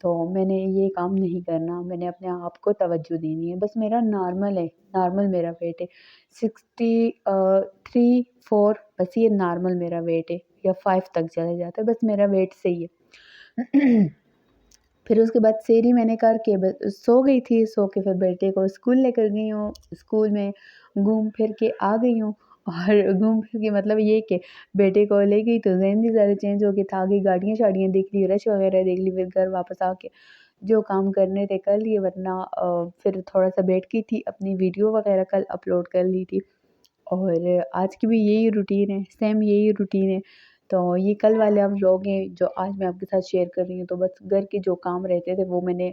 تو میں نے یہ کام نہیں کرنا، میں نے اپنے آپ کو توجہ دینی ہے، بس میرا نارمل ہے، نارمل میرا ویٹ ہے 63 4، بس یہ نارمل میرا ویٹ ہے، یا 5 تک چلا جاتا ہے، بس میرا ویٹ صحیح ہے۔ پھر اس کے بعد سیری میں نے کر کے سو گئی تھی، سو کے پھر بیٹے کو اسکول لے کر گئی ہوں، اسکول میں گھوم پھر کے آ گئی ہوں، اور گھوم پھر کے مطلب یہ کہ بیٹے کو لے گئی تو ذہن بھی زیادہ چینج ہو گیا تھا، آگے گاڑیاں شاڑیاں دیکھ لی، رش وغیرہ دیکھ لی، پھر گھر واپس آ کے جو کام کرنے تھے کر لیے، ورنہ پھر تھوڑا سا بیٹھ کی تھی، اپنی ویڈیو وغیرہ کل اپلوڈ کر لی تھی، اور آج کی بھی یہی روٹین ہے، سیم یہی روٹین ہے۔ تو یہ کل والے ہم لوگ ہیں جو آج میں آپ کے ساتھ شیئر کر رہی ہوں، تو بس گھر کے جو کام رہتے تھے وہ میں نے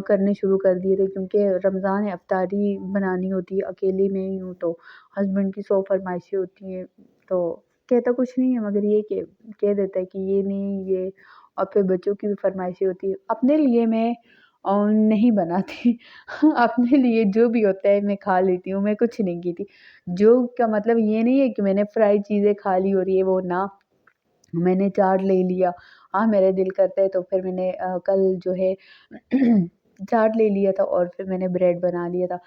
کرنے شروع کر دیے تھے، کیونکہ رمضان ہے، افطاری بنانی ہوتی ہے، اکیلے میں ہی ہوں تو ہسبینڈ کی 100 فرمائشیں ہوتی ہیں، تو کہتا کچھ نہیں ہے مگر یہ کہ کہہ دیتا ہے کہ یہ نہیں یہ، اور پھر بچوں کی بھی فرمائشیں ہوتی ہے، اپنے لیے میں نہیں بناتی اپنے لیے جو بھی ہوتا ہے میں کھا لیتی ہوں، میں کچھ نہیں کی تھی، جو کا مطلب یہ نہیں ہے کہ میں نے فرائی چیزیں کھا لی اور یہ وہ نہ، میں نے چاٹ لے لیا، ہاں میرا دل کرتا ہے تو پھر میں نے کل جو ہے چاٹ لے لیا تھا، اور پھر میں نے بریڈ بنا لیا تھا،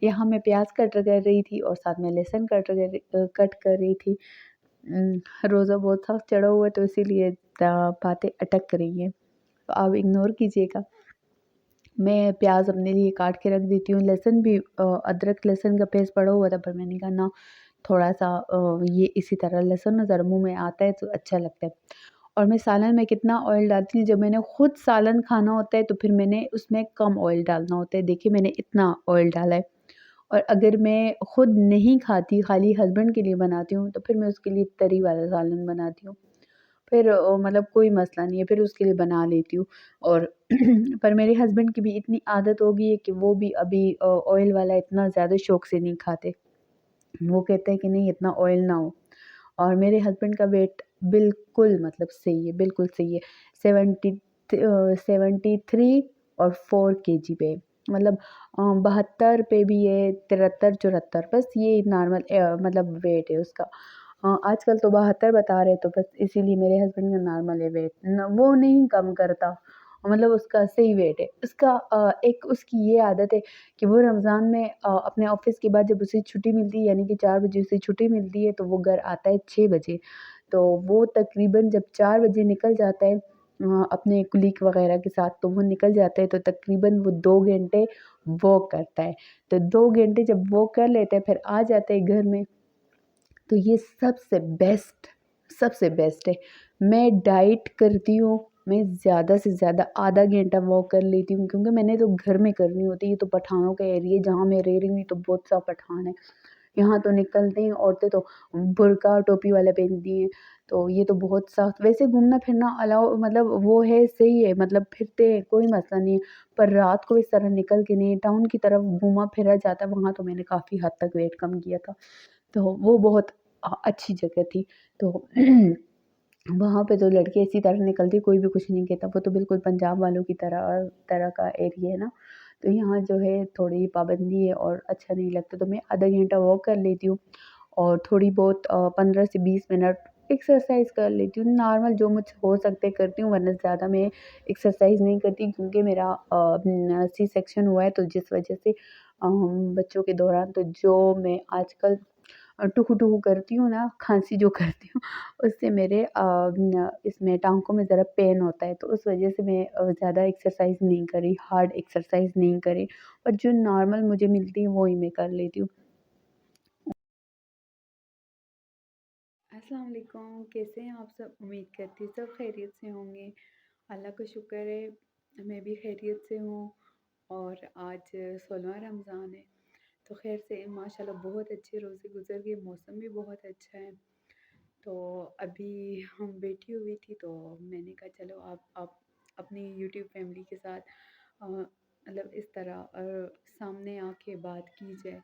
یہاں میں پیاز کٹ کر رہی تھی اور ساتھ میں لہسن کٹ کر رہی تھی، روزہ بہت سخت چڑھا ہوا ہے تو اسی لیے باتیں اٹک رہی ہیں، تو آپ اگنور کیجیے گا۔ میں پیاز اپنے لیے کاٹ کے رکھ دیتی ہوں، لہسن بھی ادرک لہسن کا پیسٹ پڑا ہوا تھا، پر میں نے کہا نا تھوڑا سا یہ اسی طرح لہسن ذرا منہ میں آتا ہے تو اچھا لگتا ہے، اور میں سالن میں کتنا آئل ڈالتی ہوں، جب میں نے خود سالن کھانا ہوتا ہے تو پھر میں نے اس میں کم آئل ڈالنا ہوتا ہے، دیکھیے میں نے اتنا آئل ڈالا ہے، اور اگر میں خود نہیں کھاتی خالی ہسبینڈ کے لیے بناتی ہوں تو پھر میں اس کے لیے تری والا سالن بناتی ہوں، پھر مطلب کوئی مسئلہ نہیں ہے، پھر اس کے لیے بنا لیتی ہوں، اور پر میرے ہسبینڈ کی بھی اتنی عادت ہو گئی ہے کہ وہ بھی ابھی آئل والا اتنا زیادہ شوق سے نہیں کھاتے، وہ کہتے ہیں کہ نہیں اتنا آئل نہ ہو، اور میرے ہسبینڈ کا ویٹ بالکل مطلب صحیح ہے، بالکل صحیح ہے، 73 اور 4 kg پہ، مطلب 72 پہ بھی ہے، 73 74، بس یہ نارمل مطلب ویٹ ہے اس کا، آج کل تو 72 بتا رہے تو بس اسی لیے میرے ہسبینڈ کا نارمل ہے ویٹ، وہ نہیں کم کرتا، مطلب اس کا صحیح ویٹ ہے، اس کا ایک اس کی یہ عادت ہے کہ وہ رمضان میں اپنے آفس کے بعد جب اسے چھٹی ملتی ہے، یعنی کہ 4 بجے اسے چھٹی ملتی ہے تو وہ گھر آتا ہے 6 بجے، تو وہ تقریباً جب 4 بجے نکل جاتا ہے اپنے کلیگ وغیرہ کے ساتھ، تو وہ نکل جاتا ہے تو تقریباً وہ 2 گھنٹے واک کرتا ہے، تو 2 گھنٹے جب واک کر لیتا ہے پھر آ جاتا ہے گھر میں، تو یہ سب سے بیسٹ ہے، میں ڈائٹ کرتی ہوں، میں زیادہ سے زیادہ آدھا گھنٹہ واک کر لیتی ہوں، کیونکہ میں نے تو گھر میں کرنی ہوتی ہے، یہ تو پٹھانوں کا ایریا جہاں میں رہ رہی ہوں تو بہت سا پٹھان ہے، یہاں تو نکلتے ہیں عورتیں تو برقع ٹوپی والا پہنتی ہیں، تو یہ تو بہت سخت، ویسے گھومنا پھرنا الاؤ مطلب وہ ہے صحیح ہے، مطلب پھرتے ہیں کوئی مسئلہ نہیں ہے، پر رات کو اس طرح نکل کے نہیں، ٹاؤن کی طرف گھوما پھرا جاتا ہے، وہاں تو میں نے کافی حد تک ویٹ کم کیا تھا، تو وہ بہت اچھی جگہ تھی، تو وہاں پہ تو لڑکے اسی طرح نکلتی، کوئی بھی کچھ نہیں کہتا، وہ تو بالکل پنجاب والوں کی طرح کا ایریا ہے نا، تو یہاں جو ہے تھوڑی پابندی ہے اور اچھا نہیں لگتا، تو میں آدھا گھنٹہ واک کر لیتی ہوں، اور تھوڑی بہت 15 سے 20 منٹ ایکسرسائز کر لیتی ہوں، نارمل جو مجھ سے ہو سکتے کرتی ہوں، ورنہ زیادہ میں ایکسرسائز نہیں کرتی، کیونکہ میرا سی سیکشن ہوا ہے تو جس وجہ سے بچوں کے دوران تو جو میں آج کل ٹکو ٹکو کرتی ہوں نا، کھانسی جو کرتی ہوں، اس سے میرے اس میں ٹانکوں میں ذرا پین ہوتا ہے، تو اس وجہ سے میں زیادہ ایکسرسائز نہیں کری، ہارڈ ایکسرسائز نہیں کری، اور جو نارمل مجھے ملتی ہے وہی میں کر لیتی ہوں۔ السلام علیکم، کیسے ہیں آپ سب؟ امید کرتی ہوں سب خیریت سے ہوں گے، اللہ کا شکر ہے میں بھی خیریت سے ہوں، اور آج 16واں رمضان ہے، تو خیر سے ماشاءاللہ بہت اچھے روزے گزر گئے، موسم بھی بہت اچھا ہے، تو ابھی ہم بیٹھی ہوئی تھی تو میں نے کہا چلو آپ اپنی یوٹیوب فیملی کے ساتھ مطلب اس طرح سامنے آ کے بات کی جائے،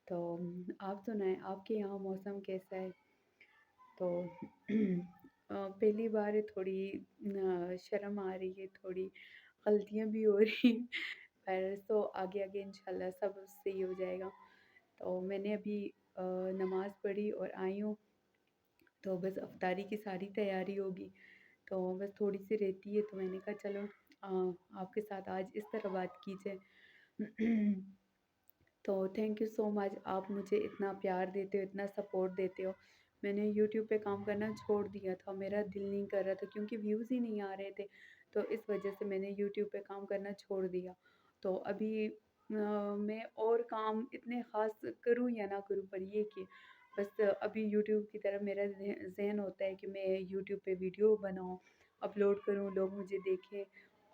تو آپ سنائیں آپ کے یہاں موسم کیسا ہے؟ تو پہلی بار ہے، تھوڑی شرم آ رہی ہے، تھوڑی غلطیاں بھی ہو رہی ہیں، پر تو آگے آگے انشاءاللہ سب صحیح ہو جائے گا، تو میں نے ابھی نماز پڑھی اور آئی ہوں، تو بس افطاری کی ساری تیاری ہوگی، تو بس تھوڑی سی رہتی ہے، تو میں نے کہا چلو آپ کے ساتھ آج اس طرح بات کی جائے۔ تو تھینک یو سو مچ، آپ مجھے اتنا پیار دیتے ہو، اتنا سپورٹ دیتے ہو۔ میں نے یوٹیوب پہ کام کرنا چھوڑ دیا تھا، میرا دل نہیں کر رہا تھا کیونکہ ویوز ہی نہیں آ رہے تھے، تو اس وجہ سے میں نے یوٹیوب پہ کام کرنا چھوڑ دیا۔ تو ابھی میں اور کام اتنے خاص کروں یا نہ کروں، پر یہ کہ بس ابھی یوٹیوب کی طرف میرا ذہن ہوتا ہے کہ میں یوٹیوب پہ ویڈیو بناؤں، اپلوڈ کروں، لوگ مجھے دیکھیں۔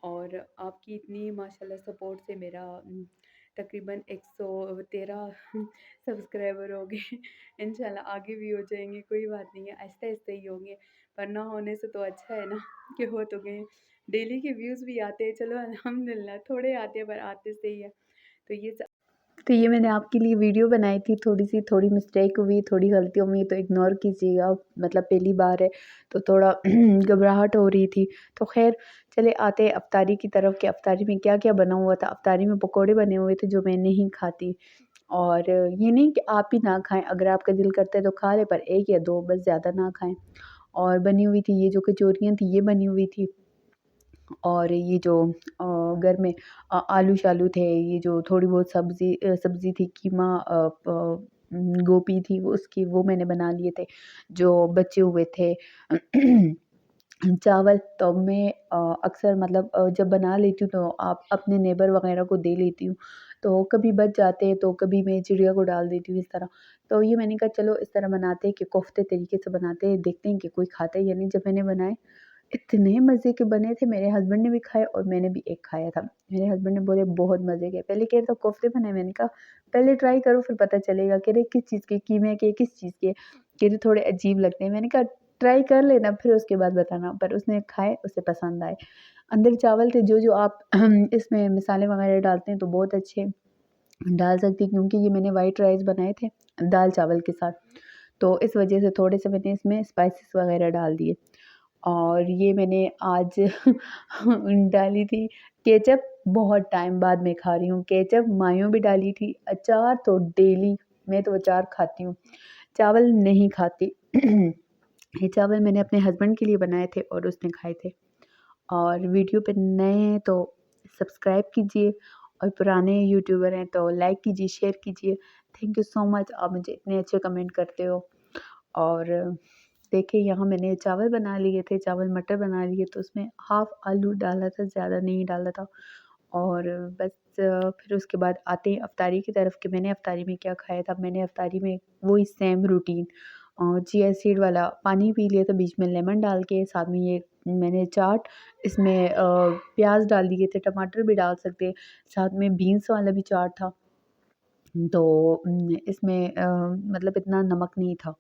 اور آپ کی اتنی ماشاءاللہ سپورٹ سے میرا تقریباً 113 سبسکرائبر ہو گئے۔ انشاءاللہ آگے بھی ہو جائیں گے، کوئی بات نہیں ہے، آہستہ آہستہ ہی ہوں گے، پر نہ ہونے سے تو اچھا ہے نا کہ ہو تو گئے۔ ڈیلی کے ویوز بھی آتے ہیں، چلو الحمدللہ تھوڑے آتے ہیں پر آتے سے ہی ہے۔ تو یہ میں نے آپ کے لیے ویڈیو بنائی تھی، تھوڑی مسٹیک ہوئی، تھوڑی غلطی ہوئی تو اگنور کیجیے گا، مطلب پہلی بار ہے تو تھوڑا گھبراہٹ ہو رہی تھی۔ تو خیر چلے آتے افطاری کی طرف کہ افطاری میں کیا کیا بنا ہوا تھا۔ افطاری میں پکوڑے بنے ہوئے تھے جو میں نہیں کھاتی، اور یہ نہیں کہ آپ ہی نہ کھائیں، اگر آپ کا دل کرتا ہے تو کھا لیں، پر 1 یا 2 بس زیادہ نہ کھائیں۔ اور بنی ہوئی تھی یہ جو کچوریاں تھیں، یہ بنی ہوئی تھی، اور یہ جو گھر میں آلو شالو تھے، یہ جو تھوڑی بہت سبزی تھی، قیمہ گوبھی تھی، وہ میں نے بنا لیے تھے جو بچے ہوئے تھے۔ چاول تو میں اکثر مطلب جب بنا لیتی ہوں تو آپ اپنے نیبر وغیرہ کو دے لیتی ہوں، تو کبھی بچ جاتے ہیں تو کبھی میں چڑیا کو ڈال دیتی ہوں اس طرح۔ تو یہ میں نے کہا چلو اس طرح بناتے ہیں کہ کوفتے طریقے سے بناتے ہیں، دیکھتے ہیں کہ کوئی کھاتا ہے یا نہیں۔ جب میں نے بنائے اتنے مزے کے بنے تھے، میرے ہسبینڈ نے بھی کھائے اور میں نے بھی ایک کھایا تھا۔ میرے ہسبینڈ نے بولے بہت مزے کے، پہلے کہہ رہے تھے کوفتے بنائے، میں نے کہا پہلے ٹرائی کرو پھر پتہ چلے گا، کہہ رہے کس چیز کے، قیمے کے، کس چیز کے، کہہ رہے تھوڑے عجیب لگتے ہیں۔ میں نے کہا ٹرائی کر لینا پھر اس کے بعد بتانا، پر اس نے کھائے، اسے پسند آئے۔ اندر چاول تھے، جو آپ اس میں مسالے وغیرہ ڈالتے ہیں تو بہت اچھے ڈال سکتی، کیونکہ یہ میں نے وائٹ رائس بنائے تھے دال چاول کے ساتھ، تو اس وجہ سے تھوڑے سے میں نے اس میں اسپائسز وغیرہ ڈال دیے۔ اور یہ میں نے آج ڈالی تھی کیچپ، بہت ٹائم بعد میں کھا رہی ہوں کیچپ، مایوں بھی ڈالی تھی، اچار تو ڈیلی، میں تو اچار کھاتی ہوں، چاول نہیں کھاتی۔ یہ چاول میں نے اپنے ہسبینڈ کے لیے بنائے تھے اور اس نے کھائے تھے۔ اور ویڈیو پہ نئے ہیں تو سبسکرائب کیجئے، اور پرانے یوٹیوبر ہیں تو لائک کیجئے، شیئر کیجئے۔ تھینک یو سو مچ، آپ مجھے اتنے اچھے کمنٹ کرتے ہو۔ اور دیکھیں یہاں میں نے چاول بنا لیے تھے، چاول مٹر بنا لیے، تو اس میں ہاف آلو ڈالا تھا، زیادہ نہیں ڈالا تھا۔ اور بس پھر اس کے بعد آتے ہیں افطاری کی طرف کہ میں نے افطاری میں کیا کھایا تھا۔ میں نے افطاری میں وہی سیم روٹین، چیا سیڈ والا پانی پی لیا تھا، بیچ میں لیمن ڈال کے، ساتھ میں یہ میں نے چاٹ، اس میں پیاز ڈال دیے تھے، ٹماٹر بھی ڈال سکتے، ساتھ میں بینس والا بھی چاٹ تھا، تو اس میں مطلب اتنا نمک نہیں تھا۔